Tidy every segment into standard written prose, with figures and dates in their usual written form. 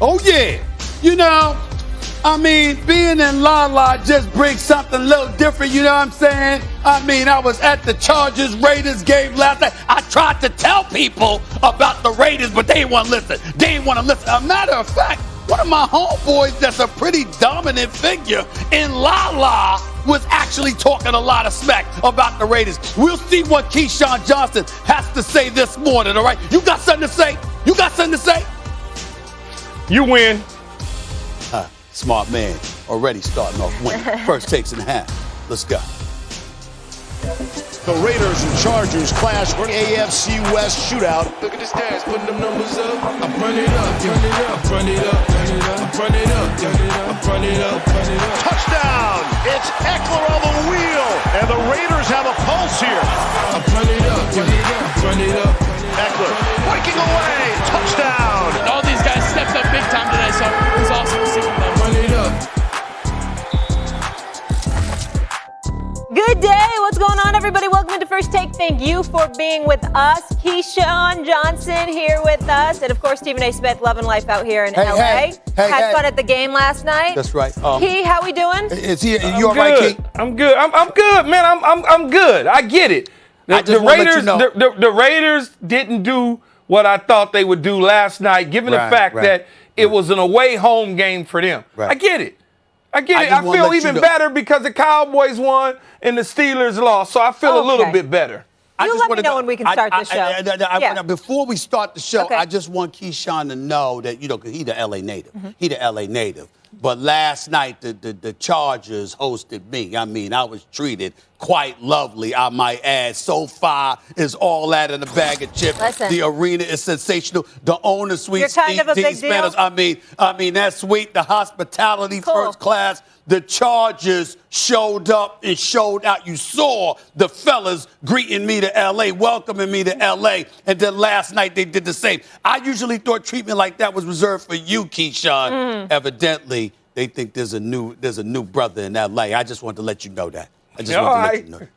Oh, yeah. You know, I mean, being in La La just brings something a little different, you know what I'm saying? I mean, I was at the Chargers-Raiders game last night. I tried to tell people about the Raiders, but they didn't want to listen. They didn't want to listen. A matter of fact, one of my homeboys that's a pretty dominant figure in La La was actually talking a lot of smack about the Raiders. We'll see what Keyshawn Johnson has to say this morning, all right? You got something to say? You got something to say? You win. Smart man, already starting off winning. First takes in half. Let's go. The Raiders and Chargers clash for an AFC West shootout. Look at the stats, putting them numbers up. I run it up, run it up, run it up, run it up, run it up, run it up, run it up. Touchdown! It's Eckler on the wheel, and the Raiders have a pulse here. I run it up, run it up, run it up. Eckler breaking away, touchdown! All these guys stepped up big time today, so it was awesome to see them. Run it up. Good day. What's going on, everybody? Welcome to First Take. Thank you for being with us. Keyshawn Johnson here with us. And, of course, Stephen A. Smith, loving life out here in L.A. Had fun at the game last night. That's right. Key, how we doing? Is he? You all right, Key? I'm good. I'm good, man. I'm good. I get it. The Raiders, the Raiders didn't do what I thought they would do last night, given the fact that it was an away-home game for them. I get it. I feel even better because the Cowboys won and the Steelers lost, so I feel a little bit better. You let me know when we can start the show. Before we start the show, I just want Keyshawn to know that, because he's the L.A. native. He's the L.A. native. But last night, the Chargers hosted me. I mean, I was treated quite lovely, I might add. So far is all that in a bag of chips. Listen. The arena is sensational. The owner suite, You're kind of a big deal. I mean, that suite, the hospitality, first class. The Chargers showed up and showed out. You saw the fellas greeting me to L.A., welcoming me to L.A., and then last night they did the same. I usually thought treatment like that was reserved for you, Keyshawn. Evidently, they think there's a new brother in L.A. I just wanted to let you know that. I just wanted to let you know.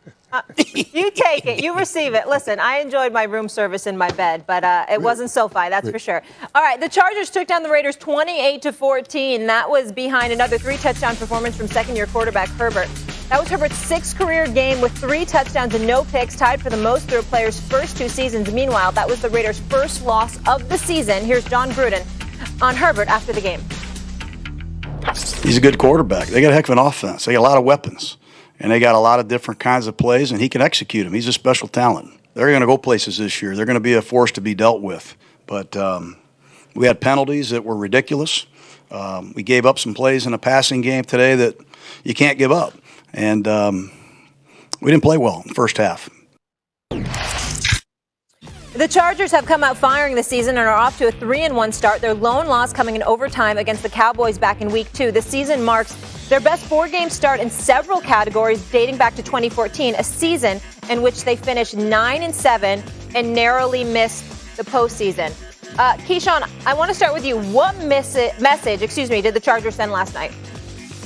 You take it. You receive it. Listen, I enjoyed my room service in my bed, but it wasn't SoFi, that's for sure. All right, the Chargers took down the Raiders 28-14. That was behind another 3-touchdown performance from second-year quarterback Herbert. That was Herbert's sixth career game with 3 touchdowns and no picks, tied for the most through a player's first 2 seasons. Meanwhile, that was the Raiders' first loss of the season. Here's John Gruden on Herbert after the game. He's a good quarterback. They got a heck of an offense. They got a lot of weapons. And they got a lot of different kinds of plays, and he can execute them. He's a special talent. They're going to go places this year. They're going to be a force to be dealt with. But we had penalties that were ridiculous. We gave up some plays in a passing game today that you can't give up. And we didn't play well in the first half. The Chargers have come out firing this season and are off to a 3-1 start. Their lone loss coming in overtime against the Cowboys back in Week 2. The season marks their best 4-game start in several categories dating back to 2014, a season in which they finished 9-7 and narrowly missed the postseason. Keyshawn, I want to start with you. What message did the Chargers send last night?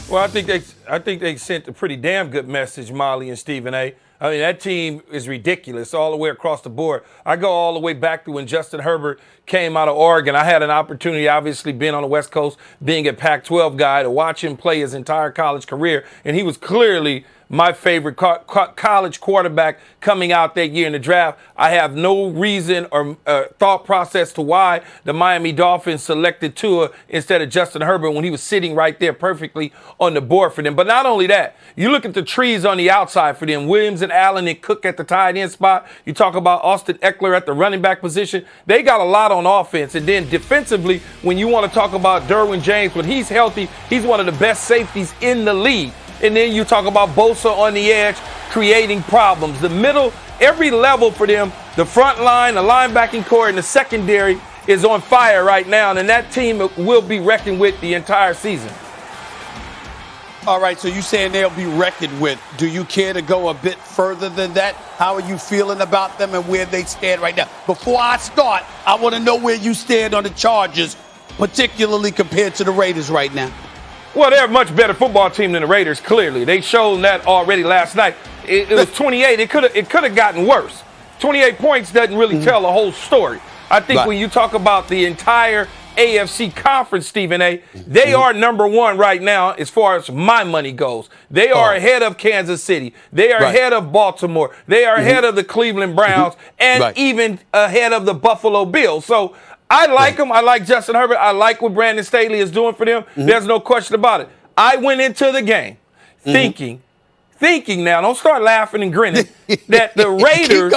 Well, I think they sent a pretty damn good message, Molly and Stephen A. I mean, that team is ridiculous all the way across the board. I go all the way back to when Justin Herbert came out of Oregon. I had an opportunity, obviously, being on the West Coast, being a Pac-12 guy, to watch him play his entire college career. And he was clearly my favorite college quarterback coming out that year in the draft. I have no reason or thought process to why the Miami Dolphins selected Tua instead of Justin Herbert when he was sitting right there perfectly on the board for them. But not only that, you look at the trees on the outside for them. Williams and Allen and Cook at the tight end spot. You talk about Austin Eckler at the running back position. They got a lot on offense. And then defensively, when you want to talk about Derwin James, when he's healthy, he's one of the best safeties in the league. And then you talk about Bosa on the edge, creating problems. The middle, every level for them, the front line, the linebacking core, and the secondary is on fire right now. And that team will be reckoned with the entire season. All right, so you're saying they'll be reckoned with. Do you care to go a bit further than that? How are you feeling about them and where they stand right now? Before I start, I want to know where you stand on the Chargers, particularly compared to the Raiders right now. Well, they're a much better football team than the Raiders, clearly. They showed that already last night. It was 28. It could have gotten worse. 28 points doesn't really tell the whole story. I think when you talk about the entire AFC conference, Stephen A. They are number one right now as far as my money goes. They are ahead of Kansas City. They are ahead of Baltimore. They are ahead of the Cleveland Browns and even ahead of the Buffalo Bills. So I like them. I like Justin Herbert. I like what Brandon Staley is doing for them. There's no question about it. I went into the game thinking now, don't start laughing and grinning, that the Raiders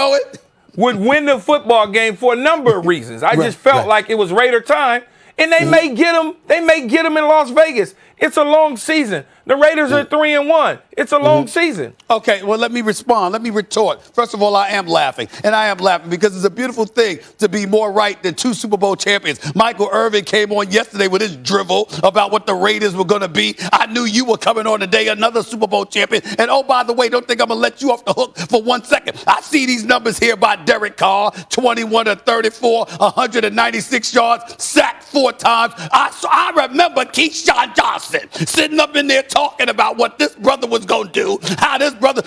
would win the football game for a number of reasons. I just felt like it was Raider time, and they may get them. They may get them in Las Vegas. It's a long season. The Raiders are 3-1. It's a long season. Okay, well, let me respond. Let me retort. First of all, I am laughing, and I am laughing because it's a beautiful thing to be more right than 2 Super Bowl champions. Michael Irvin came on yesterday with his drivel about what the Raiders were going to be. I knew you were coming on today, another Super Bowl champion. And, oh, by the way, don't think I'm going to let you off the hook for 1 second. I see these numbers here by Derek Carr, 21 to 34, 196 yards, sacked 4 times. I remember Keyshawn Johnson sitting up in there talking about what this brother was going to do, how this brother,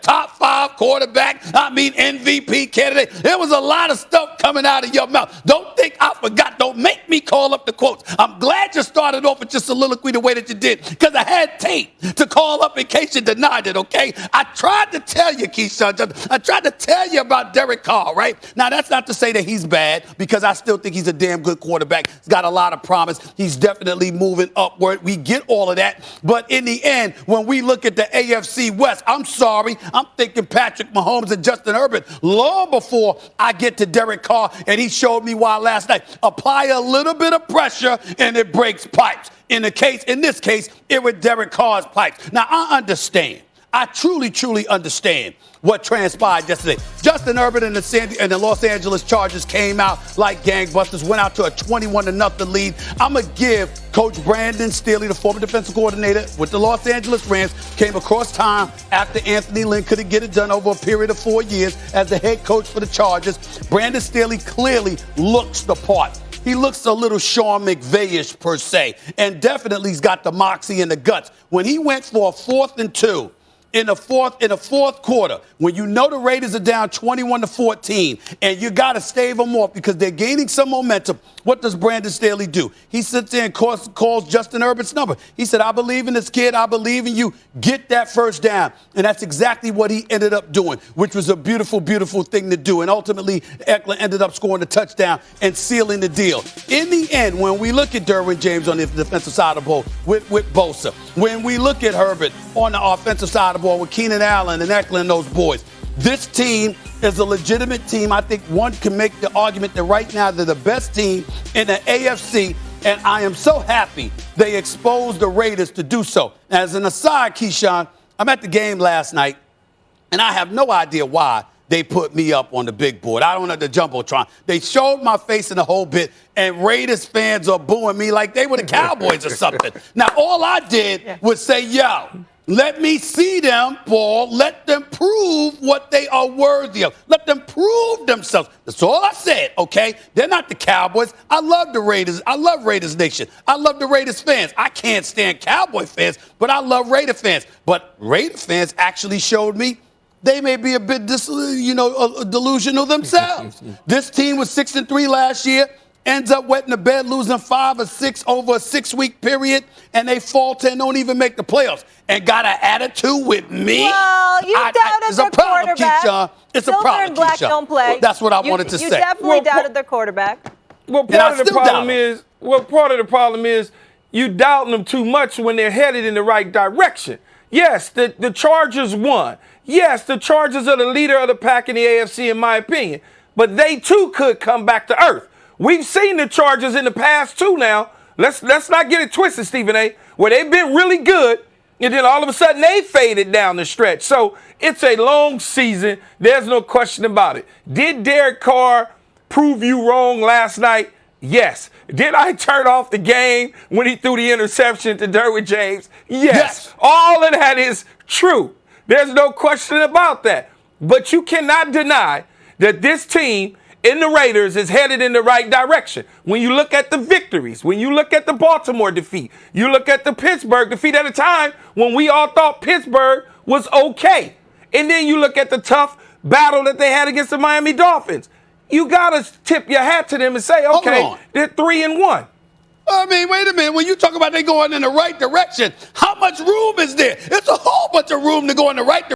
top 5 quarterback, MVP candidate. There was a lot of stuff coming out of your mouth. Don't think I forgot. Don't make me call up the quotes. I'm glad you started off with your soliloquy the way that you did because I had tape to call up in case you denied it, okay? I tried to tell you, Keyshawn Johnson. I tried to tell you about Derek Carr, right? Now, that's not to say that he's bad because I still think he's a damn good quarterback. He's got a lot of promise. He's definitely moving upward. We get all of that. But in the end, when we look at the AFC West, I'm sorry, I'm thinking Patrick Mahomes and Justin Herbert long before I get to Derek Carr, and he showed me why last night. Apply a little bit of pressure, and it breaks pipes. In this case, it was Derek Carr's pipes. Now, I understand. I truly understand what transpired yesterday. Justin Herbert and the Los Angeles Chargers came out like gangbusters, went out to a 21-0 lead. I'm going to give Coach Brandon Staley, the former defensive coordinator with the Los Angeles Rams, came across time after Anthony Lynn couldn't get it done over a period of 4 years as the head coach for the Chargers. Brandon Staley clearly looks the part. He looks a little Sean McVay-ish per se, and definitely he's got the moxie and the guts. When he went for a 4th and 2, in the fourth quarter, when you know the Raiders are down 21-14, and you got to stave them off because they're gaining some momentum, what does Brandon Staley do? He sits there and calls Justin Herbert's number. He said, I believe in this kid. I believe in you. Get that first down. And that's exactly what he ended up doing, which was a beautiful, beautiful thing to do. And ultimately, Eckler ended up scoring a touchdown and sealing the deal. In the end, when we look at Derwin James on the defensive side of the ball with Bosa, when we look at Herbert on the offensive side of the ball with Keenan Allen and Eckler and those boys, this team is a legitimate team. I think one can make the argument that right now they're the best team in the AFC, and I am so happy they exposed the Raiders to do so. As an aside, Keyshawn, I'm at the game last night, and I have no idea why they put me up on the big board. I don't know, the Jumbotron. They showed my face in the whole bit, and Raiders fans are booing me like they were the Cowboys or something. Now, all I did was say, yo, let me see them, Paul. Let them prove what they are worthy of. Let them prove themselves. That's all I said, okay? They're not the Cowboys. I love the Raiders. I love Raiders Nation. I love the Raiders fans. I can't stand Cowboy fans, but I love Raider fans. But Raider fans actually showed me they may be a bit delusional themselves. This team was 6-3 last year. Ends up wetting the bed, losing 5 or 6 over a 6-week period, and they falter and don't even make the playoffs. And got an attitude with me? Well, you doubted their quarterback. It's a problem, Silver and black don't play. Well, that's what I wanted to say. You definitely doubted their quarterback. Well, part of the problem is you doubting them too much when they're headed in the right direction. Yes, the Chargers won. Yes, the Chargers are the leader of the pack in the AFC, in my opinion. But they, too, could come back to earth. We've seen the Chargers in the past, too, now. Let's not get it twisted, Stephen A., where they've been really good, and then all of a sudden they faded down the stretch. So it's a long season. There's no question about it. Did Derek Carr prove you wrong last night? Yes. Did I turn off the game when he threw the interception to Derwin James? Yes. All of that is true. There's no question about that. But you cannot deny that this team in the Raiders is headed in the right direction. When you look at the victories, when you look at the Baltimore defeat, you look at the Pittsburgh defeat at a time when we all thought Pittsburgh was okay. And then you look at the tough battle that they had against the Miami Dolphins. You got to tip your hat to them and say, okay, they're 3-1. I mean, wait a minute. When you talk about they going in the right direction, how much room is there? It's a whole bunch of room to go in the right direction.